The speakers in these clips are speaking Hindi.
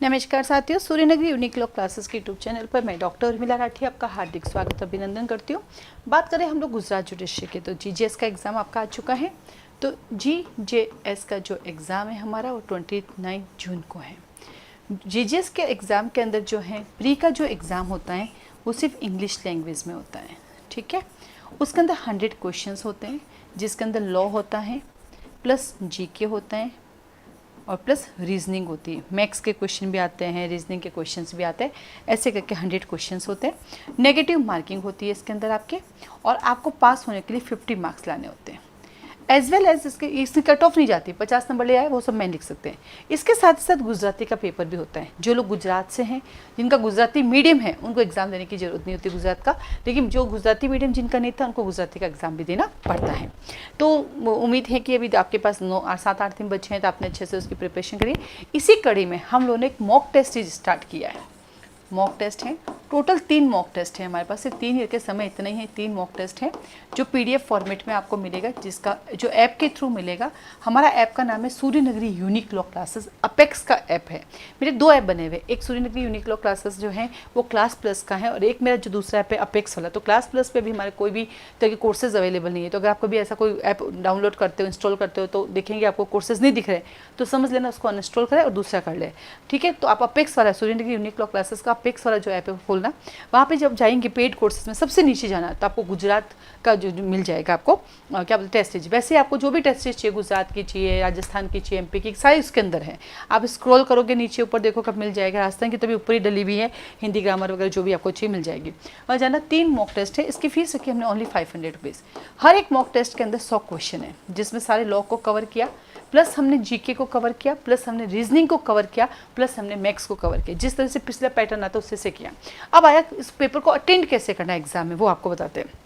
नमस्कार साथियों, सूर्यनगरी यूनिक लॉ क्लासेस के यूट्यूब चैनल पर मैं डॉक्टर उर्मिला राठी आपका हार्दिक स्वागत अभिनंदन करती हूँ। बात करें हम लोग गुजरात जुडिशरी के, तो जीजेएस का एग्ज़ाम आपका आ चुका है। तो जीजेएस का जो एग्ज़ाम है हमारा वो 29 जून को है। जीजेएस के एग्ज़ाम के अंदर जो है प्री का जो एग्ज़ाम होता है वो सिर्फ इंग्लिश लैंग्वेज में होता है, ठीक है। उसके अंदर 100 क्वेश्चंस होते हैं, जिसके अंदर लॉ होता है प्लस जीके होता है और प्लस रीजनिंग होती है। मैथ्स के क्वेश्चन भी आते हैं, रीजनिंग के क्वेश्चंस भी आते हैं, ऐसे करके 100 क्वेश्चंस होते हैं। नेगेटिव मार्किंग होती है इसके अंदर आपके, और आपको पास होने के लिए 50 मार्क्स लाने होते हैं। एज वेल एज इसकी कट ऑफ नहीं जाती, 50 नंबर ले आए वो सब मैं लिख सकते हैं। इसके साथ साथ गुजराती का पेपर भी होता है। जो लोग गुजरात से हैं, जिनका गुजराती मीडियम है, उनको एग्ज़ाम देने की ज़रूरत नहीं होती गुजरात का, लेकिन जो गुजराती मीडियम जिनका नहीं था उनको गुजराती का एग्ज़ाम भी देना पड़ता है। तो उम्मीद है कि अभी आपके पास 7-8 दिन बचे हैं, तो आपने अच्छे से उसकी प्रिपरेशन करिए। इसी कड़ी में हम लोगों ने एक मॉक टेस्ट स्टार्ट किया है। मॉक टेस्ट है, टोटल 3 मॉक टेस्ट है हमारे पास, सिर्फ 3 ईयर के समय इतना ही है। 3 मॉक टेस्ट है जो पीडीएफ फॉर्मेट में आपको मिलेगा, जिसका जो ऐप के थ्रू मिलेगा। हमारा ऐप का नाम है Suryanagari unique law classes, apex का ऐप है। मेरे 2 ऐप बने हुए, एक सूर्यनगरी यूनिक लॉ क्लासेस जो है वो क्लास प्लस का है, और एक मेरा जो दूसरा ऐप है अपेक्स वाला। तो क्लास प्लस पे भी हमारे कोई भी तरह के कोर्सेज अवेलेबल नहीं है। तो अगर आपको भी ऐसा कोई ऐप डाउनलोड करते हो, इंस्टॉल करते हो, तो देखेंगे आपको कोर्सेज नहीं दिख रहे, तो समझ लेना उसको अनइंस्टॉल करें और दूसरा कर ले, ठीक है। तो आप अपेक्स वाला, सूर्यनगरी यूनिक लॉ क्लासेस का अपेक्स वाला जो ऐप है खोलना। वहाँ पे जब जाएंगे पेड कोर्सेज में सबसे नीचे जाना, तो आपको गुजरात का जो मिल जाएगा आपको, क्या बोलते हैं, टेस्टेज। वैसे आपको जो भी टेस्टेज चाहिए, गुजरात की चाहिए, राजस्थान की चाहिए, एमपी की, सारी उसके अंदर है। आप स्क्रॉल करोगे नीचे ऊपर देखो कब मिल जाएगा। राजस्थान की तो भी ऊपर ही डली हुई है, हिंदी ग्रामर वगैरह जो भी आपको चाहिए मिल जाएगी। वहाँ जाना। 3 मॉक टेस्ट है, इसकी फीस रखी हमने ओनली 500 रुपीज़। हर एक मॉक टेस्ट के अंदर 100 क्वेश्चन है, जिसमें सारे लॉ को कवर किया, प्लस हमने जीके को कवर किया, प्लस हमने रीजनिंग को कवर किया, प्लस हमने मैथ्स को कवर किया। जिस तरह से पिछला पैटर्न आता है उससे किया। अब आया इस पेपर को अटेंड कैसे करना है एग्जाम में, वो आपको बताते हैं।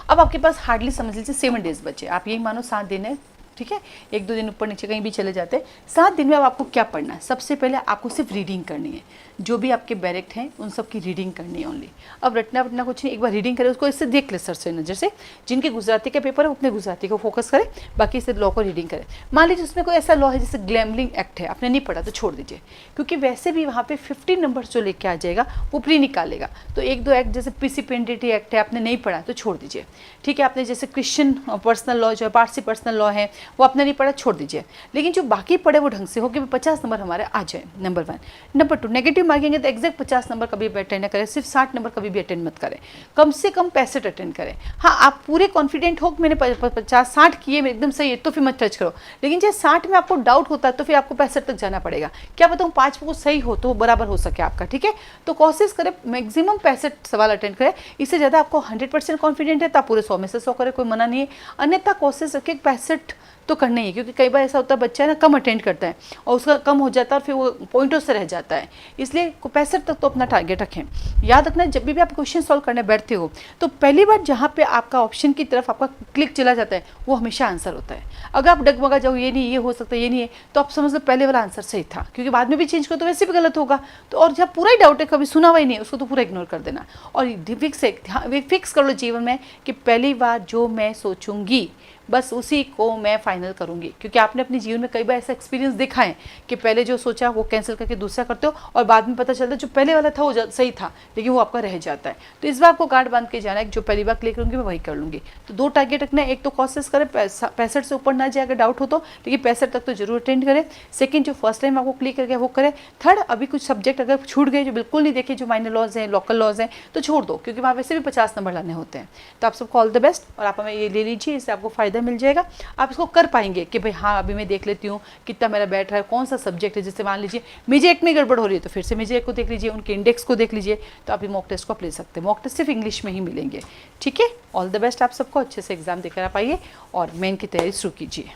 अब आपके पास हार्डली समझ लीजिए 7 डेज बचे। आप यही मानो 7 दिन है, ठीक है। 1-2 दिन ऊपर नीचे कहीं भी चले जाते हैं। 7 दिन में अब आपको क्या पढ़ना है? सबसे पहले आपको सिर्फ रीडिंग करनी है। जो भी आपके बैरेक्ट हैं उन सब की रीडिंग करनी है ओनली। अब रटना वटना कुछ नहीं, एक बार रीडिंग करें, उसको इससे देख ले सर से नज़र से। जिनके गुजराती का पेपर है अपने गुजराती को फोकस करें, बाकी से लॉ को रीडिंग करें। मान लीजिए उसमें कोई ऐसा लॉ है जैसे ग्लैमलिंग एक्ट है, आपने नहीं पढ़ा तो छोड़ दीजिए, क्योंकि वैसे भी वहाँ पे 50 नंबर जो लेके आ जाएगा वो प्री निकालेगा। तो 1-2 एक्ट जैसे प्रिसिपेंडेंटी एक्ट है, आपने नहीं पढ़ा तो छोड़ दीजिए, ठीक है। आपने जैसे क्रिश्चियन पर्सनल लॉ जो है, पारसी पर्सनल लॉ है, वो आपने नहीं पढ़ा, छोड़ दीजिए। लेकिन जो बाकी पढ़े वो ढंग से हो कि 50 नंबर हमारे आ जाए, नंबर 1। नंबर 2, नेगेटिव मार्किंग है तो एग्जैक्ट 50 नंबर कभी भी अटेंड न करें, सिर्फ 60 नंबर कभी भी अटेंड मत करें, कम से कम 65 अटेंड करें। हाँ, आप पूरे कॉन्फिडेंट हो कि मैंने 50-60 किए, मेरे एकदम सही है, तो फिर मत टच करो। लेकिन जैसे 60 में आपको डाउट होता है तो फिर आपको 65 तक जाना पड़ेगा। क्या बताऊँ, 5 को सही हो तो बराबर हो सके आपका, ठीक है। तो कोशिश करें मैक्सिमम 65 सवाल अटेंड करें। इससे ज़्यादा आपको 100% कॉन्फिडेंट है तो आप पूरे 100 में से 100 करें, कोई मना नहीं है। अन्यथा कोशिश रखें 65 तो करना ही है, क्योंकि कई बार ऐसा होता है बच्चा है ना कम अटेंड करता है और उसका कम हो जाता है और फिर वो पॉइंटों से रह जाता है। इसलिए 65 तक तो अपना टारगेट रखें। याद रखना, जब भी आप क्वेश्चन सॉल्व करने बैठते हो तो पहली बार जहाँ पे आपका ऑप्शन की तरफ आपका क्लिक चला जाता है वो हमेशा आंसर होता है। अगर आप डगमगा जाओ ये नहीं, ये हो सकता है, ये नहीं है, तो आप समझ लो पहले वाला आंसर सही था, क्योंकि बाद में भी चेंज करो तो वैसे भी गलत होगा। तो और जब पूरा ही डाउट है, कभी सुना हुआ ही नहीं, उसको तो पूरा इग्नोर कर देना। और फिक्स कर लो जीवन में कि पहली बार जो मैं सोचूंगी बस उसी को मैं फाइनल करूंगी। क्योंकि आपने अपने जीवन में कई बार ऐसा एक्सपीरियंस देखा है कि पहले जो सोचा वो कैंसिल करके दूसरा करते हो और बाद में पता चलता है जो पहले वाला था वो सही था, लेकिन वो आपका रह जाता है। तो इस बार आपको गार्ड बांध के जाना है कि जो पहली बार क्लिक करूँगी मैं वही कर लूँगी। तो 2 टारगेट रखना है, एक तो कोशिश करें 65 से ऊपर ना जाए अगर डाउट हो तो, लेकिन 65 तक तो जरूर अटेंड करें। सेकेंड, जो फर्स्ट टाइम आपको क्लिक करके वो करें। थर्ड, अभी कुछ सब्जेक्ट अगर छूट गए जो बिल्कुल नहीं देखे, जो माइनर लॉज हैं, लोकल लॉज हैं, तो छोड़ दो, क्योंकि वहाँ वैसे भी 50 नंबर लाने होते हैं। तो आप सबको ऑल द बेस्ट, और आप हमें ये ले लीजिए, इससे आपको फ़ायदा मिल जाएगा। आप इसको कर पाएंगे कि भाई हाँ अभी मैं देख लेती हूँ कितना मेरा बैठ रहा है, कौन सा सब्जेक्ट है। जैसे मान लीजिए मेजर एक्ट में गड़बड़ हो रही है तो फिर से मेजर एक्ट को देख लीजिए, उनके इंडेक्स को देख लीजिए, तो आप ये मॉक टेस्ट को आप ले सकते हैं। मॉक टेस्ट सिर्फ इंग्लिश में ही मिलेंगे, ठीक है। ऑल द बेस्ट आप सबको, अच्छे से एग्जाम देकर आप आइए और मेन की तैयारी शुरू कीजिए।